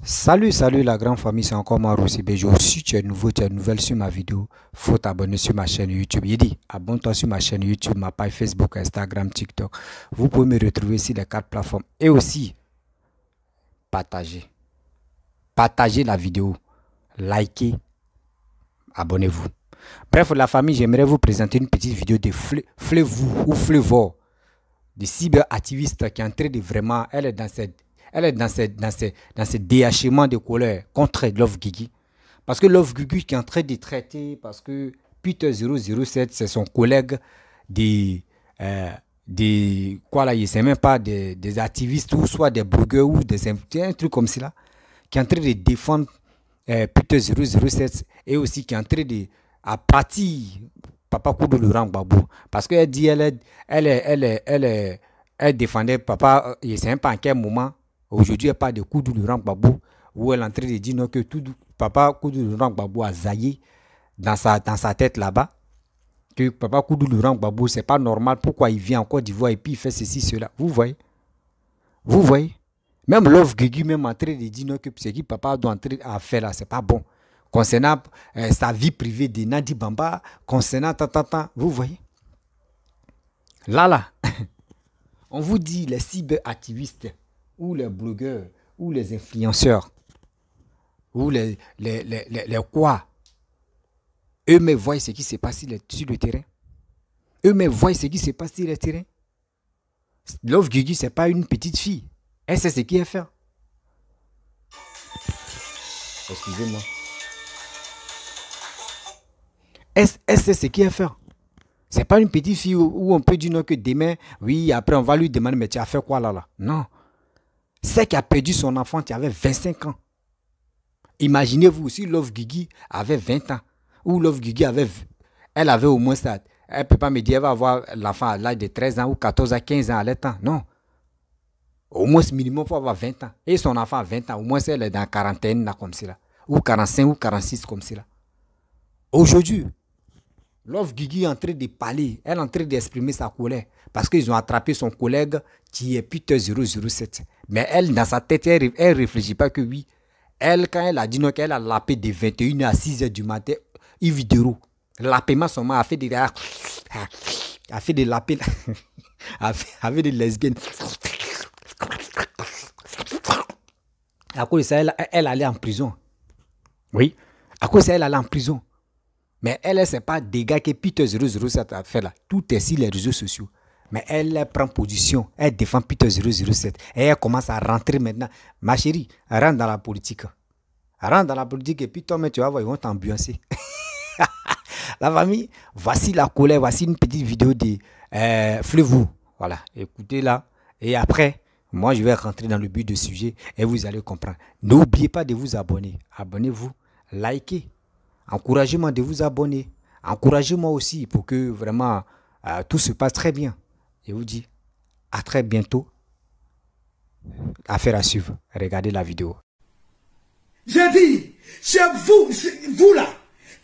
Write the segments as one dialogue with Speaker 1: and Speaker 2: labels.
Speaker 1: Salut, salut la grande famille, c'est encore moi Rossi Bejo. Si tu es nouveau, tu es nouvelle sur ma vidéo, faut t'abonner sur ma chaîne YouTube. Il dit, abonne-toi sur ma chaîne YouTube, ma page Facebook, Instagram, TikTok. Vous pouvez me retrouver sur les 4 plateformes. Et aussi, partagez. Partagez la vidéo, likez, abonnez-vous. Bref, la famille, j'aimerais vous présenter une petite vidéo de Flevou ou Flevor, de cyberactiviste qui est en train de vraiment, elle est dans ce déhachement de colère contre Love Guigui. Parce que Love Guigui qui est en train de traiter, parce que Peter 007, c'est son collègue quoi là, il ne sait même pas, des activistes ou soit des blogueurs ou un truc comme cela, qui est en train de défendre Peter 007 et aussi qui est en train de, à partir Papa Koudou Laurent Gbagbo. Parce qu'elle dit, elle défendait Papa, il ne sait même pas en quel moment. Aujourd'hui, elle parle de Koudou Laurent Gbagbo, où elle est en train de dire non, que Papa Koudou Laurent Gbagbo a zaillé dans sa tête là-bas. Que Papa Koudou Laurent Gbagbo, c'est pas normal. Pourquoi il vient en Côte d'Ivoire et puis il fait ceci, cela. Vous voyez? Vous voyez? Même Love Guigui, même en train de dire non, que ce que Papa doit entrer à faire là, c'est pas bon. Concernant sa vie privée de Nadi Bamba, concernant vous voyez? Là, on vous dit les cyberactivistes, ou les blogueurs, ou les influenceurs, ou les quoi, eux-mêmes voient ce qui se passe sur le terrain. Eux-mêmes voient ce qui se passe sur le terrain. Love Guigui, ce n'est pas une petite fille. Elle sait ce qu'elle fait. Excusez-moi. Elle sait ce qu'elle fait. Ce n'est pas une petite fille où on peut dire non que demain, oui, après on va lui demander, mais tu as fait quoi là? Non. C'est qui a perdu son enfant qui avait 25 ans. Imaginez-vous si Love Guigui avait 20 ans. Ou Love Guigui elle avait au moins ça. Elle ne peut pas me dire qu'elle va avoir l'enfant à l'âge de 13 ans ou 14 à 15 ans à l'état. Non. Au moins minimum, il faut avoir 20 ans. Et son enfant a 20 ans. Au moins, elle est dans la quarantaine là, comme cela. Ou 45 ou 46 comme cela. Aujourd'hui, Love Guigui est en train de parler. Elle est en train d'exprimer sa colère. Parce qu'ils ont attrapé son collègue qui est Peter 007. Mais elle, dans sa tête, elle ne réfléchit pas que oui. Elle, quand elle a dit non, qu'elle a lapé de 21h à 6h du matin, une vidéo. Lapément seulement, a fait des lapés, avec des lesbiennes. À cause de ça, elle allait en prison. Oui. À cause de ça, elle allait en prison. Mais elle, ce n'est pas des gars que Peter 007 a fait là. Tout est sur les réseaux sociaux. Mais elle prend position. Elle défend Peter 007. Et elle commence à rentrer maintenant. Ma chérie, elle rentre dans la politique. Elle rentre dans la politique et puis toi, tu vas voir, ils vont t'ambiancer. La famille, voici la colère. Voici une petite vidéo de Flevou. Voilà, écoutez là. Et après, moi, je vais rentrer dans le but du sujet et vous allez comprendre. N'oubliez pas de vous abonner. Abonnez-vous, likez. Encouragez-moi de vous abonner. Encouragez-moi aussi pour que vraiment tout se passe très bien. Je vous dis à très bientôt. Affaire à suivre. Regardez la vidéo.
Speaker 2: J'ai dit, chez vous là,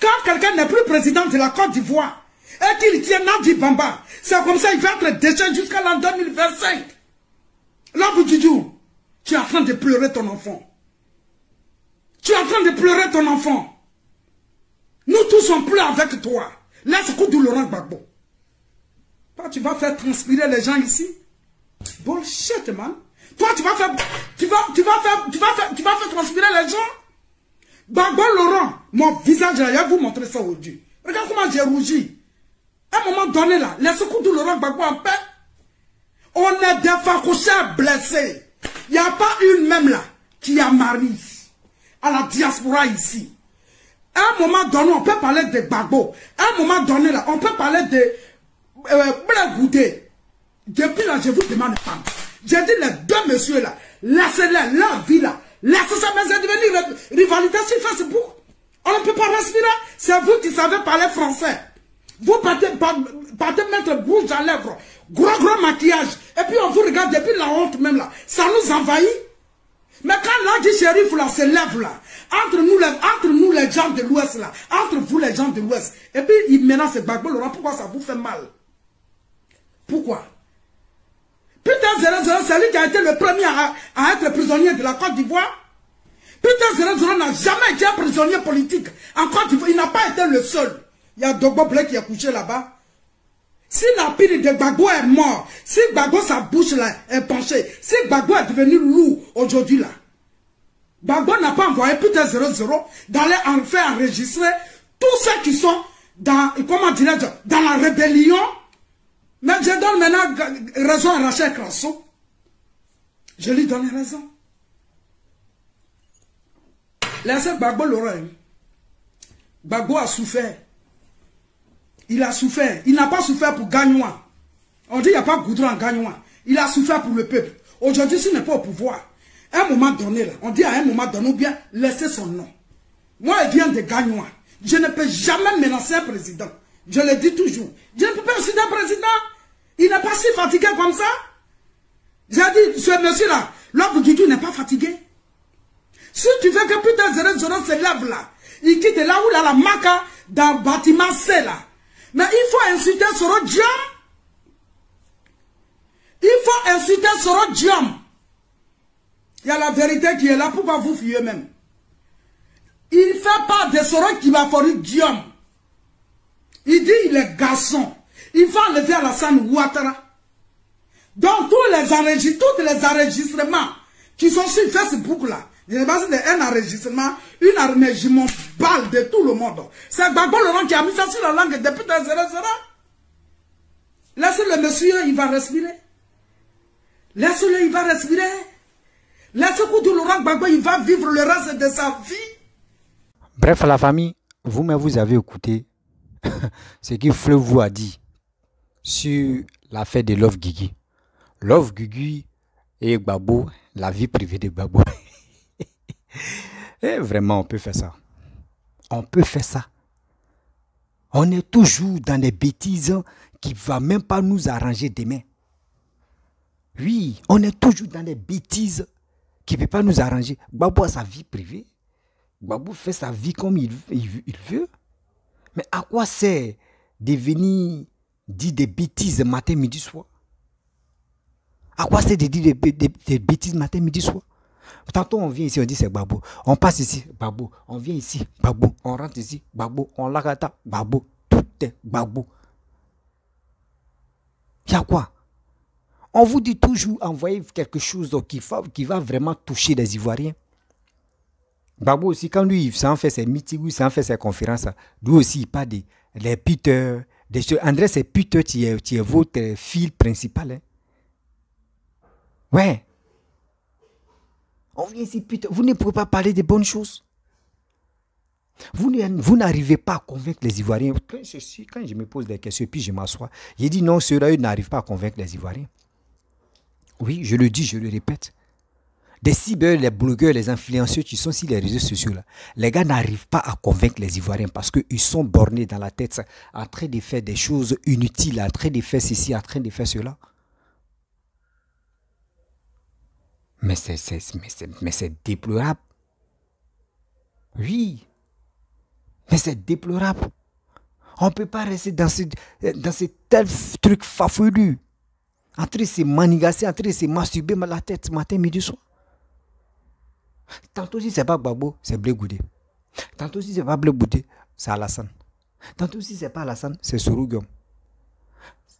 Speaker 2: quand quelqu'un n'est plus président de la Côte d'Ivoire et qu'il tient Nadi Bamba, c'est comme ça qu'il va être déchet jusqu'à l'an 2025. Là, vous dites, tu es en train de pleurer ton enfant. Tu es en train de pleurer ton enfant. Nous tous on pleure avec toi. Laisse Koudou Laurent Gbagbo. Toi, tu vas faire transpirer les gens ici. Bullshit, man. Toi, tu vas faire transpirer les gens. Gbagbo Laurent, mon visage là, je vais vous montrer ça aujourd'hui. Regarde comment j'ai rougi. À un moment donné là, laisse Koudou Laurent Gbagbo en paix. On est des facouchers blessés. Il n'y a pas une même là qui a marié à la diaspora ici. À un moment donné, on peut parler de Gbagbo. À un moment donné, là, on peut parler de Blagoudé. Depuis là, je vous demande pas. J'ai dit les deux messieurs là, laissez-les, leur vie là. Laissez ça, mais c'est devenu rivalité sur Facebook. On ne peut pas respirer. C'est vous qui savez parler français. Vous partez mettre bouche à lèvres. Gros maquillage. Et puis on vous regarde depuis la honte même là. Ça nous envahit. Mais quand l'Adi Shérif là se lève là, entre nous les gens de l'Ouest là, entre vous les gens de l'Ouest, et puis il menace Gbagbo Laurent, pourquoi ça vous fait mal? Pourquoi? Peter 007, c'est lui qui a été le premier à être prisonnier de la Côte d'Ivoire. Peter 00 n'a jamais été un prisonnier politique. En Côte d'Ivoire, il n'a pas été le seul. Il y a Dogbo Blake qui est couché là-bas. Si la pire de Gbagbo est mort, si Gbagbo sa bouche là est penchée, si Gbagbo est devenu lourd aujourd'hui là, Gbagbo n'a pas envoyé Peter 00 d'aller en faire enregistrer tous ceux qui sont dans, comment dirais-je, dans la rébellion. Mais je donne maintenant raison à Rachel Crasso. Je lui donne raison. Laissez Gbagbo l'oreille. Gbagbo a souffert. Il a souffert. Il n'a pas souffert pour Gagnoua. On dit qu'il n'y a pas de goudron en Gagnoua. Il a souffert pour le peuple. Aujourd'hui, s'il n'est pas au pouvoir, à un moment donné, là, on dit à un moment donné, ou bien laisser son nom. Moi, il vient de Gagnoua. Je ne peux jamais menacer un président. Je le dis toujours. Je ne peux pas insulter un président. Il n'est pas si fatigué comme ça. J'ai dit, ce monsieur-là, l'homme du tout n'est pas fatigué. Si tu veux que Peter 00 se lève là, il quitte là où il a la maca dans le bâtiment C là. Mais il faut insulter Soro Diom. Il faut insulter Soro Diom. Il y a la vérité qui est là, pourquoi vous fuyez même? Il ne fait pas de Soro qui va faire Diom. Il dit il est garçon. Il va enlever Alassane Ouattara. Donc tous les enregistrements qui sont sur Facebook là, je ne sais pas si c'est un enregistrement, une enregistrement balle de tout le monde. C'est Gbagbo Laurent qui a mis ça sur la langue de Peter 00. Laissez le monsieur, il va respirer. Laissez-le, il va respirer. Laissez Koudou Laurent Gbagbo, il va vivre le reste de sa vie.
Speaker 1: Bref, la famille, vous-même vous avez écouté ce que Fleuve vous a dit sur l'affaire de Love Guigui. Love Guigui et Gbagbo, la vie privée de Gbagbo. Et vraiment, on peut faire ça. On peut faire ça. On est toujours dans des bêtises qui ne vont même pas nous arranger demain. Oui, on est toujours dans des bêtises qui ne peuvent pas nous arranger. Gbagbo a sa vie privée. Gbagbo fait sa vie comme il veut. Mais à quoi sert de venir dire des bêtises matin, midi, soir? À quoi sert de dire des bêtises matin, midi, soir? Tantôt on vient ici, on dit c'est Gbagbo. On passe ici, Gbagbo. On vient ici, Gbagbo. On rentre ici, Gbagbo. On l'agata, Gbagbo. Tout est Gbagbo. Il y a quoi? On vous dit toujours envoyer quelque chose qui va vraiment toucher les Ivoiriens. Gbagbo aussi, quand lui, il s'en fait ses meetings, il s'en fait ses conférences, lui aussi, il parle des Peter, des choses. André, c'est Peter qui est votre fil principal. Hein? Ouais. On vient ici, Peter. Vous ne pouvez pas parler de bonnes choses. Vous n'arrivez pas à convaincre les Ivoiriens. Quand je me pose des questions, puis je m'assois, j'ai dit non, ceux-là, ils n'arrivent pas à convaincre les Ivoiriens. Oui, je le dis, je le répète. Des cyber, les blogueurs, les influenceurs qui sont sur les réseaux sociaux, là, les gars n'arrivent pas à convaincre les Ivoiriens parce qu'ils sont bornés dans la tête, en train de faire des choses inutiles, en train de faire ceci, en train de faire cela. Mais c'est déplorable. Oui. Mais c'est déplorable. On ne peut pas rester dans ce tel truc farfelu. En train de se manigasser, en train de se masturber la tête matin, midi, soir. Tantôt si c'est pas Gbagbo, c'est Blé Goudé. Tantôt si c'est pas Blé Goudé, c'est Alassane. Tantôt si c'est pas Alassane, c'est Soro Diom.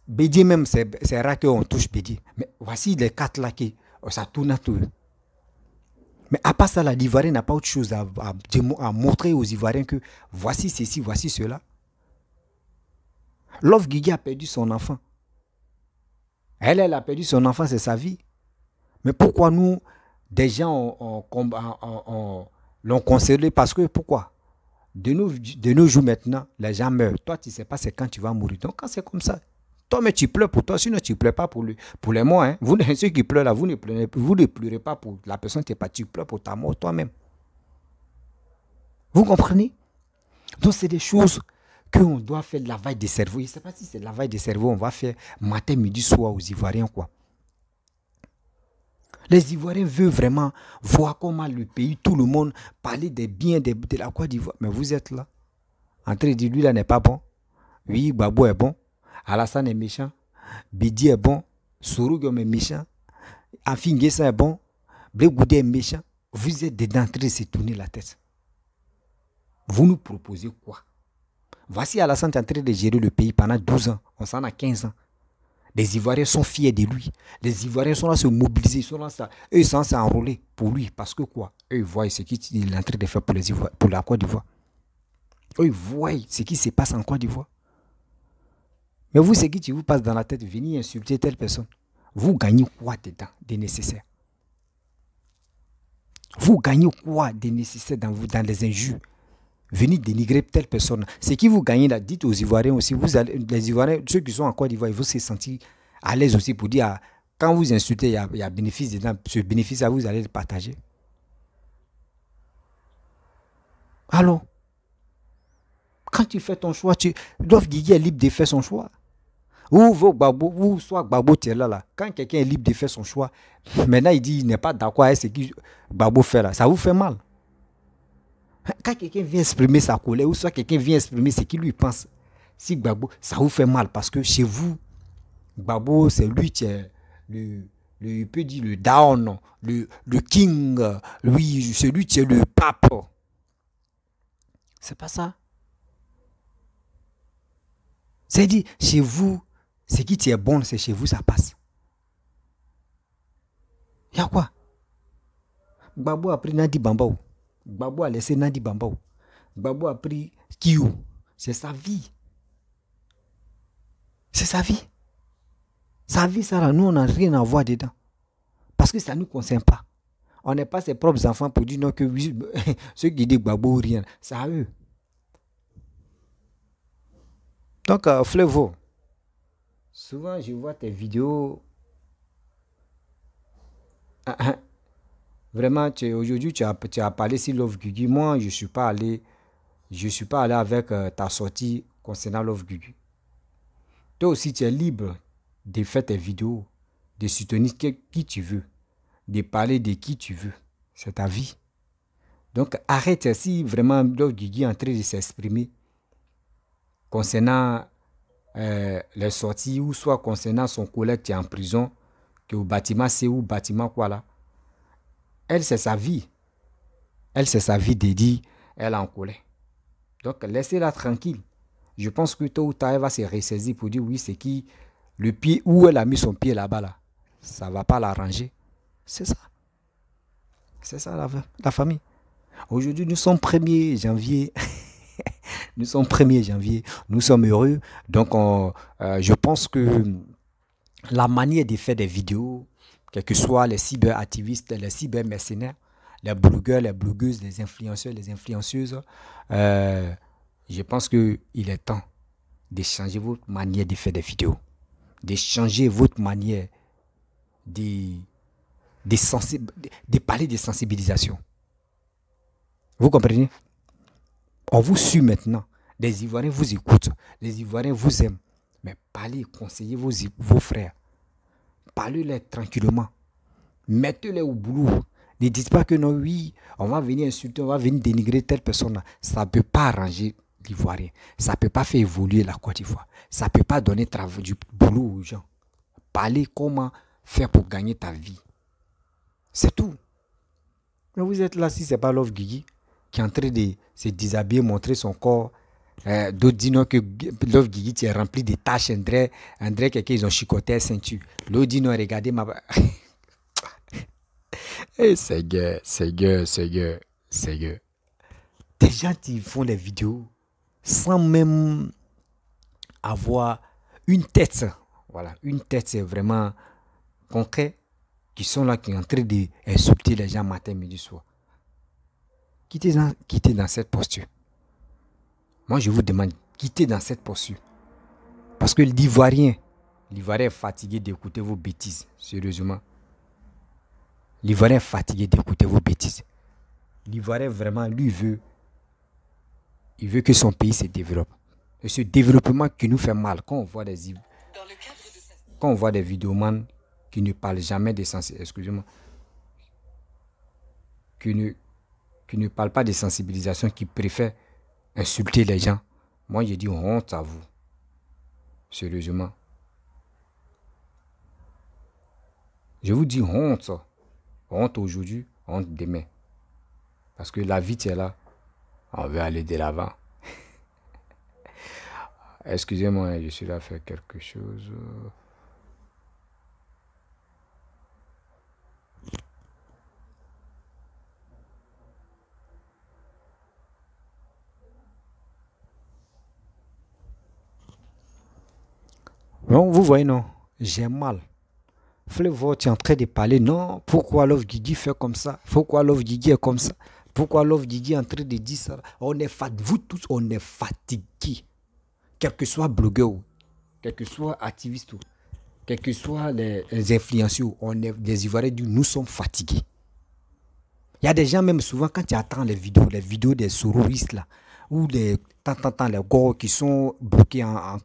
Speaker 1: Bédié même, c'est rare qu'on touche Bédié. Mais voici les quatre là qui, ça tourne à tout. Mais à part ça, l'Ivoirien n'a pas autre chose à montrer aux Ivoiriens que voici ceci, voici cela. Love Guigui a perdu son enfant. Elle a perdu son enfant, c'est sa vie. Mais pourquoi nous, des gens l'ont considéré? Parce que pourquoi? De nos jours maintenant, les gens meurent. Toi, tu ne sais pas c'est quand tu vas mourir. Donc quand c'est comme ça, toi, mais tu pleures pour toi, sinon tu ne pleures pas pour les morts. Hein. Vous, ceux qui pleurent là, vous ne pleurez pas pour la personne qui est partie, tu pleures pour ta mort toi-même. Vous comprenez? Donc c'est des choses qu'on doit faire de lavage de cerveau. Je ne sais pas si c'est le lavage de cerveau, on va faire matin, midi, soir aux Ivoiriens, quoi. Les Ivoiriens veulent vraiment voir comment le pays, tout le monde, parler des biens de la Côte d'Ivoire. Mais vous êtes là, en train de dire, lui là n'est pas bon. Oui, Gbagbo est bon. Alassane est méchant. Bidi est bon. Soro Diom est méchant. Afin Guessa est bon. Blé Goudé est méchant. Vous êtes dedans en train de se tourner la tête. Vous nous proposez quoi? Voici Alassane est en train de gérer le pays pendant 12 ans. On s'en a 15 ans. Les Ivoiriens sont fiers de lui. Les Ivoiriens sont là à se mobiliser. Ils sont là, eux, ils sont s'enrôler pour lui. Parce que quoi? Eux, ils voient ce qu'il est en train de faire pour la Côte d'Ivoire. Eux, ils voient ce qui se passe en Côte d'Ivoire. Mais vous, ce qui vous passe dans la tête, venir insulter telle personne. Vous gagnez quoi dedans, de nécessaire? Vous gagnez quoi de nécessaire dans les injures? Venir dénigrer telle personne. Ce qui vous gagnez là, dites aux Ivoiriens aussi, les Ivoiriens, ceux qui sont en Côte d'Ivoire, ils vont se sentir à l'aise aussi pour dire, quand vous insultez, il y a bénéfice dedans. Ce bénéfice, vous allez le partager. Alors, quand tu fais ton choix, Love Guigui est libre de faire son choix. Ou soit Gbagbo, tu es là. Quand quelqu'un est libre de faire son choix, maintenant il dit qu'il n'est pas d'accord avec ce que Gbagbo fait là, ça vous fait mal. Quand quelqu'un vient exprimer sa colère, ou soit quelqu'un vient exprimer ce qu'il lui pense, si Gbagbo, ça vous fait mal parce que chez vous, Gbagbo, c'est lui qui est il peut dire le down, le king, lui, celui qui est le pape. C'est pas ça. C'est dit, chez vous, ce qui est bon, c'est chez vous, ça passe. Il y a quoi? Gbagbo a pris Nadi Bambao. Gbagbo a laissé Nadi Bambao. Gbagbo a pris Kiyou. C'est sa vie. C'est sa vie. Sa vie, ça, là, nous, on n'a rien à voir dedans. Parce que ça ne nous concerne pas. On n'est pas ses propres enfants pour dire non que ceux qui disent Gbagbo ou rien. C'est à eux. Donc, Fleuvo, souvent je vois tes vidéos. Vraiment, aujourd'hui, tu as parlé sur Love Guigui. Moi, je ne suis pas allé avec ta sortie concernant Love Guigui. Toi aussi, tu es libre de faire tes vidéos, de soutenir qui tu veux, de parler de qui tu veux. C'est ta vie. Donc, arrête si vraiment Love Guigui est en train de s'exprimer concernant les sorties ou soit concernant son collègue qui est en prison, qui est au bâtiment C ou bâtiment quoi là. Elle, c'est sa vie. Elle, c'est sa vie dédiée. Elle est en colère. Donc, laissez-la tranquille. Je pense que tôt ou tard, elle va se ressaisir pour dire oui, c'est qui le pied où elle a mis son pied là-bas là. Ça ne va pas l'arranger. C'est ça. C'est ça la famille. Aujourd'hui, nous sommes 1er janvier. Nous sommes 1er janvier. Nous sommes heureux. Donc, je pense que la manière de faire des vidéos, quels que soient les cyberactivistes, les cybermercenaires, les blogueurs, les blogueuses, les influenceurs, les influenceuses, je pense qu'il est temps de changer votre manière de faire des vidéos, de changer votre manière de parler de sensibilisation. Vous comprenez? On vous suit maintenant. Les Ivoiriens vous écoutent. Les Ivoiriens vous aiment. Mais parlez, conseillez vos frères. Parlez-les tranquillement. Mettez-les au boulot. Ne dites pas que non, oui, on va venir insulter, on va venir dénigrer telle personne. Ça ne peut pas arranger l'Ivoirien. Ça ne peut pas faire évoluer la Côte d'Ivoire. Ça ne peut pas donner du boulot aux gens. Parlez comment faire pour gagner ta vie. C'est tout. Mais vous êtes là, si ce n'est pas Love Guigui qui est en train de se déshabiller, montrer son corps. D'autres disent non que Love Guigui tu es rempli de taches. André quelqu'un, ils ont chicoté la ceinture. L'autre dit non, regardez ma... Hey, c'est gueux. Des gens qui font des vidéos sans même avoir une tête. Voilà, une tête, c'est vraiment concret. Qui sont là, qui sont en train d'insulter les gens matin, midi, soir. Quittez dans cette posture. Moi, je vous demande, quittez dans cette posture. Parce que l'Ivoirien est fatigué d'écouter vos bêtises, sérieusement. L'Ivoirien est fatigué d'écouter vos bêtises. L'Ivoirien, vraiment, lui, il veut que son pays se développe. Et ce développement qui nous fait mal, quand on voit des vidéomans qui ne parlent jamais de excusez-moi, qui ne parlent pas de sensibilisation, qui préfèrent insulter les gens. Moi, je dis honte à vous. Sérieusement. Je vous dis honte. Honte aujourd'hui, honte demain. Parce que la vie, est là. On veut aller de l'avant. Excusez-moi, je suis là à faire quelque chose. Non, vous voyez, non, j'ai mal. Flavor, tu es en train de parler, non, pourquoi Love Guigui fait comme ça? Pourquoi Love Guigui est comme ça? Pourquoi Love Guigui est en train de dire ça? Vous tous, on est fatigués. Quel que soit blogueur, quel que soit activiste, quels que soient les influenceurs, les Ivoiriens, nous sommes fatigués. Il y a des gens, même souvent, quand tu attends les vidéos des sourouristes, là, ou les gars qui sont bloqués en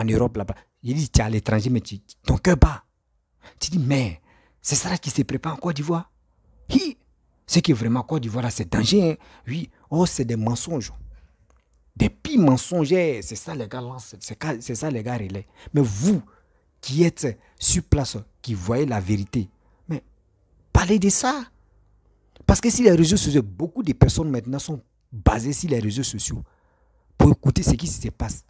Speaker 1: Europe, là-bas, ils disent, tu es à l'étranger, mais ton cœur bat. Tu dis, mais c'est ça qui se prépare en Côte d'Ivoire. Ce qui est vraiment en Côte d'Ivoire, là, c'est dangereux. Hein? Oui, c'est des mensonges. Des pires mensonges, c'est ça les gars lancent, c'est ça les gars relaient. Mais vous, qui êtes sur place, qui voyez la vérité, mais parlez de ça. Parce que si les réseaux sociaux, beaucoup de personnes maintenant sont basées sur les réseaux sociaux pour écouter ce qui se passe.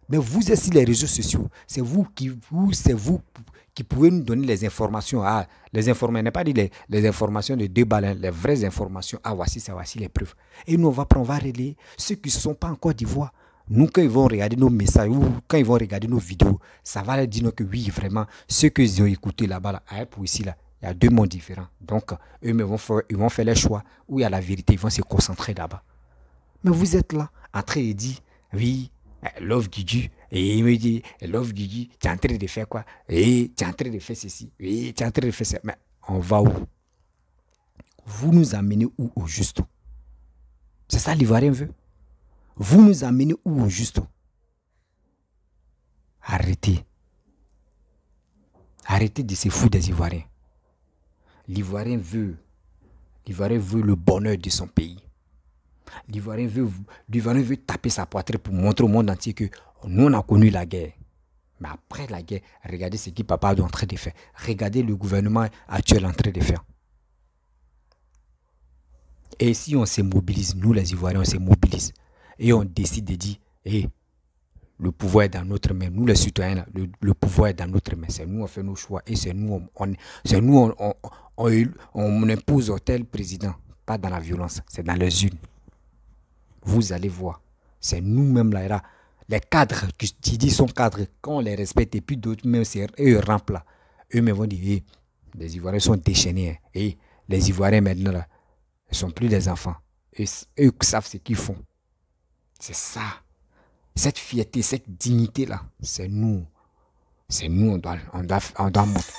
Speaker 1: Mais vous êtes sur les réseaux sociaux, c'est vous qui pouvez nous donner les informations. Ah, les informations, n'est pas dit les informations de 2 balles, les vraies informations. Ah, voici les preuves. Et nous, on va relayer ceux qui ne sont pas en Côte d'Ivoire. Nous, quand ils vont regarder nos messages ou quand ils vont regarder nos vidéos, ça va leur dire que oui, vraiment, ceux qu'ils ont écoutés là-bas, là, pour ici, là, il y a 2 mondes différents. Donc, eux, ils vont faire les choix où il y a la vérité, ils vont se concentrer là-bas. Mais vous êtes là, en train de dire, oui, Love Guigui, et il me dit, Love Guigui, tu es en train de faire quoi? Et tu es en train de faire ceci, et tu es en train de faire ça. Mais on va où? Vous nous amenez où au juste? C'est ça l'Ivoirien veut. Vous nous amenez où au juste? Arrêtez. Arrêtez de se foutre des Ivoiriens. L'Ivoirien veut le bonheur de son pays. L'Ivoirien veut taper sa poitrine pour montrer au monde entier que nous, on a connu la guerre. Mais après la guerre, regardez ce que papa est en train de faire. Regardez le gouvernement actuel en train de faire. Et si on se mobilise, nous les Ivoiriens, on se mobilise. Et on décide de dire, le pouvoir est dans notre main. Nous les citoyens, là, le pouvoir est dans notre main. C'est nous, on fait nos choix. Et c'est nous, on impose au tel président. Pas dans la violence, c'est dans les urnes. Vous allez voir. C'est nous-mêmes là. Les cadres qui disent sont cadres, quand on les respecte, et puis d'autres, même eux rampent là. Eux-mêmes vont dire, les Ivoiriens sont déchaînés. Hein. Et les Ivoiriens maintenant là, ils ne sont plus des enfants. Eux savent ce qu'ils font. C'est ça. Cette fierté, cette dignité là, c'est nous. C'est nous, on doit montrer.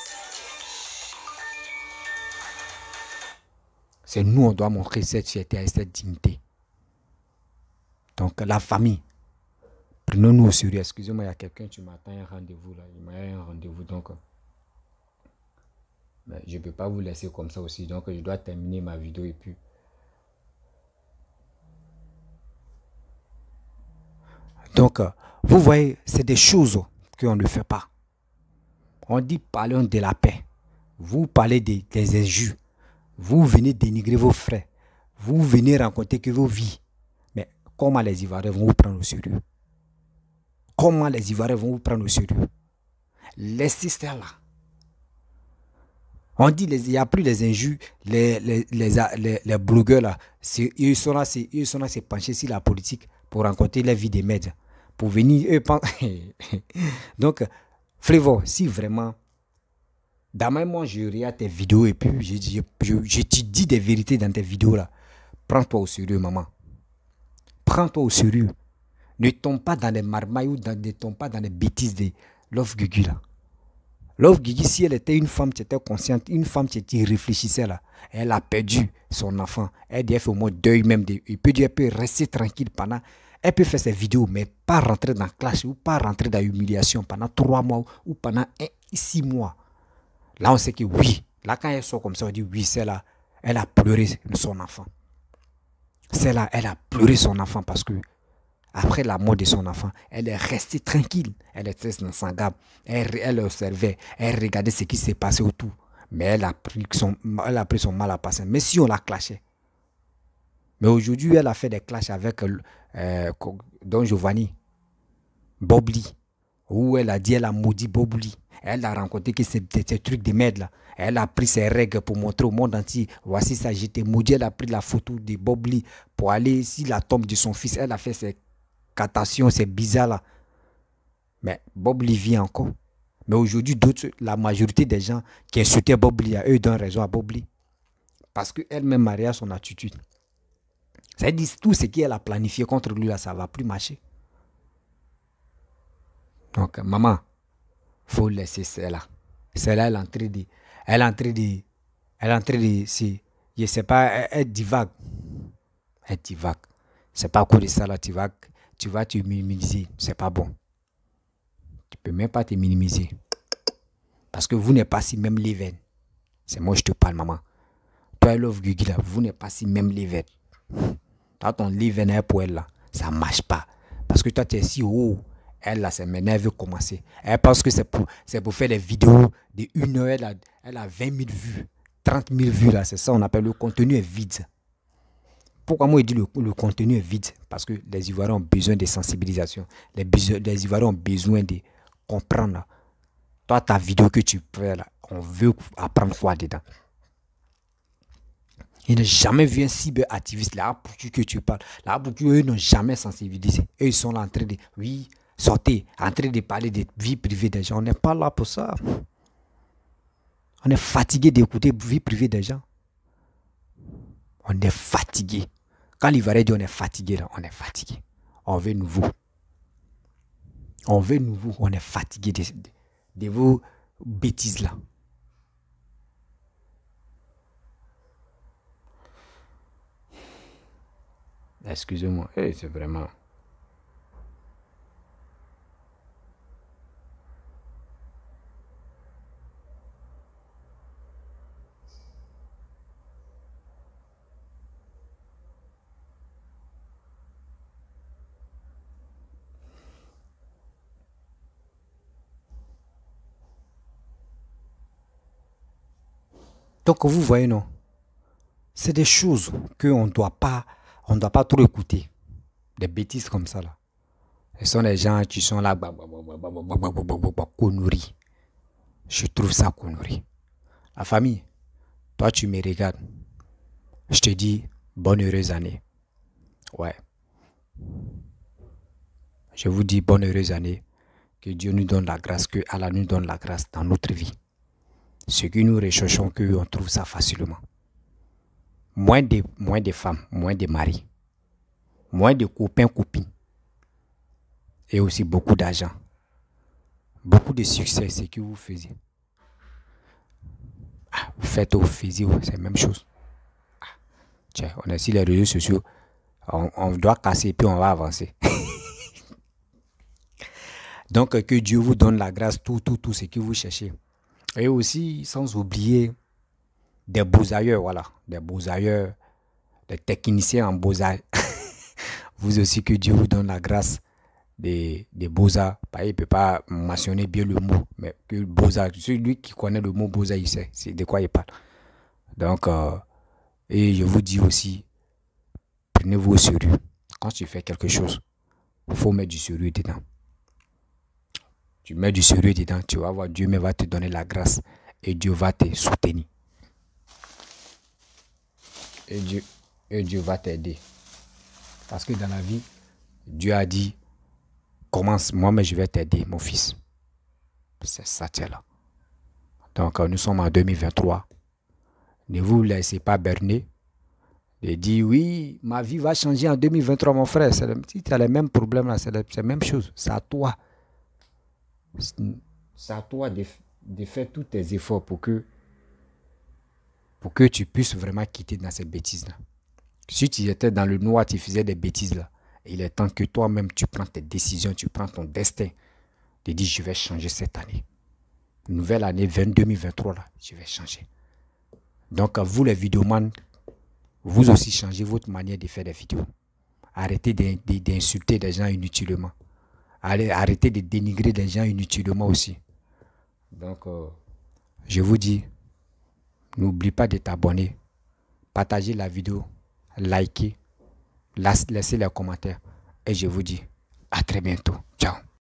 Speaker 1: C'est nous, on doit montrer cette fierté et cette dignité. Donc, la famille, prenons-nous au sérieux. Excusez-moi, il y a quelqu'un qui m'attend un rendez-vous là. Il m'a un rendez-vous, donc mais je ne peux pas vous laisser comme ça aussi. Donc, je dois terminer ma vidéo et puis. Donc, vous voyez, c'est des choses qu'on ne fait pas. On dit parlons de la paix. Vous parlez des injures. Vous venez dénigrer vos frères. Vous venez raconter que vos vies. Mais comment les Ivoiriens vont vous prendre au sérieux? Comment les Ivoiriens vont vous prendre au sérieux? Laissez ça là. On dit il n'y a plus les injures, les blogueurs là. Ils sont là se pencher sur la politique pour rencontrer la vie des médias. Pour venir, eux penser. Donc, Flavor, si vraiment. D'abord, moi, je regarde tes vidéos et puis je te dis des vérités dans tes vidéos là. Prends-toi au sérieux, maman. Prends-toi au sérieux. Ne tombe pas dans les marmailles ou ne tombe pas dans les bêtises de Love Guigui là. Love Guigui, si elle était une femme qui était consciente, une femme qui réfléchissait là, elle a perdu son enfant. Elle dit, elle fait au moins deuil même. Elle peut rester tranquille pendant. Elle peut faire ses vidéos, mais pas rentrer dans la clash ou pas rentrer dans l'humiliation pendant 3 mois ou pendant 6 mois. Là, on sait que oui. Là, quand elle sort comme ça, on dit oui, celle-là, elle a pleuré son enfant. Celle-là, elle a pleuré son enfant parce que après la mort de son enfant, elle est restée tranquille. Elle était dans son gamme. Elle observait. Elle regardait ce qui s'est passé autour. Mais elle a pris son mal à passer. Mais si on la clashait, Mais aujourd'hui, elle a fait des clashs avec Don Giovanni, Bob Lee, où elle a dit, elle a maudit Bob Lee. Elle a rencontré que ces trucs de merde là. Elle a pris ses règles pour montrer au monde entier. Voici ça, j'étais maudit. Elle a pris la photo de Bob Lee pour aller sur la tombe de son fils. Elle a fait ses catations, c'est bizarre là. Mais Bob Lee vit encore. Mais aujourd'hui, la majorité des gens qui insultaient Bob Lee, eux donnent raison à Bob Lee. Parce qu'elle-même mariée à son attitude. Ça dit tout ce qu'elle a planifié contre lui là, ça ne va plus marcher. Donc, maman, il faut laisser celle-là. Celle-là, elle est en train de, je sais pas, elle divague. Elle divague. C'est pas à cause de ça là, tu vas te minimiser. C'est pas bon. Tu peux même pas te minimiser. Parce que vous n'êtes pas si même leven. C'est moi je te parle, maman. Toi, Love Guigui là, vous n'êtes pas si même leven. Toi, ton leven est pour elle là, ça marche pas. Parce que toi, tu es si haut. Elle là, c'est maintenant, elle veut commencer. Elle pense que c'est pour faire des vidéos de 1 heure. Elle a 20 000 vues, 30 000 vues là. C'est ça, on appelle le contenu est vide. Pourquoi moi je dis le contenu est vide? Parce que les Ivoiriens ont besoin de sensibilisation. Les Ivoiriens ont besoin de comprendre. Là. Toi, ta vidéo que tu fais là, on veut apprendre quoi dedans. Ils n'ont jamais vu un cyberactiviste là pour que tu parles. Là pour eux n'ont jamais sensibilisé. Eux ils sont là en train de sortez, en train de parler de vie privée des gens. On n'est pas là pour ça. On est fatigué d'écouter vie privée des gens. On est fatigué. Quand l'Ivoirien dit on est fatigué, là, on est fatigué. On veut nouveau. On veut nouveau. On est fatigué de vos bêtises là. Excusez-moi. Hey, c'est vraiment... Donc vous voyez, non, c'est des choses qu'on ne doit pas trop écouter. Des bêtises comme ça là. Ce sont des gens qui sont là, conneries. Je trouve ça connerie. La famille, toi tu me regardes. Je te dis, bonne heureuse année. Ouais. Je vous dis bonne heureuse année. Que Dieu nous donne la grâce, que Allah nous donne la grâce dans notre vie. Ce que nous recherchons, qu'on trouve ça facilement. Moins de femmes, moins de maris, moins de copains, copines. Et aussi beaucoup d'argent. Beaucoup de succès, c'est ce que vous faisiez. Ah, vous faites ou vous faisiez, c'est la même chose. Ah, tiens, on est sur les réseaux sociaux. On doit casser et puis on va avancer. Donc, que Dieu vous donne la grâce, tout ce que vous cherchez. Et aussi, sans oublier des beaux-ailleurs, voilà. Des beaux-ailleurs, des techniciens en beaux-arts. Vous aussi, que Dieu vous donne la grâce des beaux-arts. Il ne peut pas mentionner bien le mot, mais que beaux-arts, celui qui connaît le mot beaux-arts, il sait c'est de quoi il parle. Donc, et je vous dis aussi, prenez-vous au sérieux. Quand tu fais quelque chose, il faut mettre du sérieux dedans. Tu mets du sérieux dedans, tu vas voir, Dieu va te donner la grâce et Dieu va te soutenir. Et Dieu va t'aider. Parce que dans la vie, Dieu a dit, commence, moi, mais je vais t'aider, mon fils. C'est ça, tiens là. Donc, nous sommes en 2023. Ne vous laissez pas berner. De dire, oui, ma vie va changer en 2023, mon frère. Si tu as les mêmes problèmes là, c'est la même chose. C'est à toi. C'est à toi de faire tous tes efforts pour que tu puisses vraiment quitter dans cette bêtise-là. Si tu étais dans le noir, tu faisais des bêtises là. Il est temps que toi-même, tu prends tes décisions, tu prends ton destin. Tu dis, je vais changer cette année. Nouvelle année 2023, là, je vais changer. Donc, vous les vidéomans, vous aussi changez votre manière de faire des vidéos. Arrêtez d'insulter des gens inutilement. Arrêtez de dénigrer les gens inutilement aussi. Donc, je vous dis, n'oublie pas de t'abonner, partager la vidéo, liker Laissez les commentaires. Et je vous dis à très bientôt.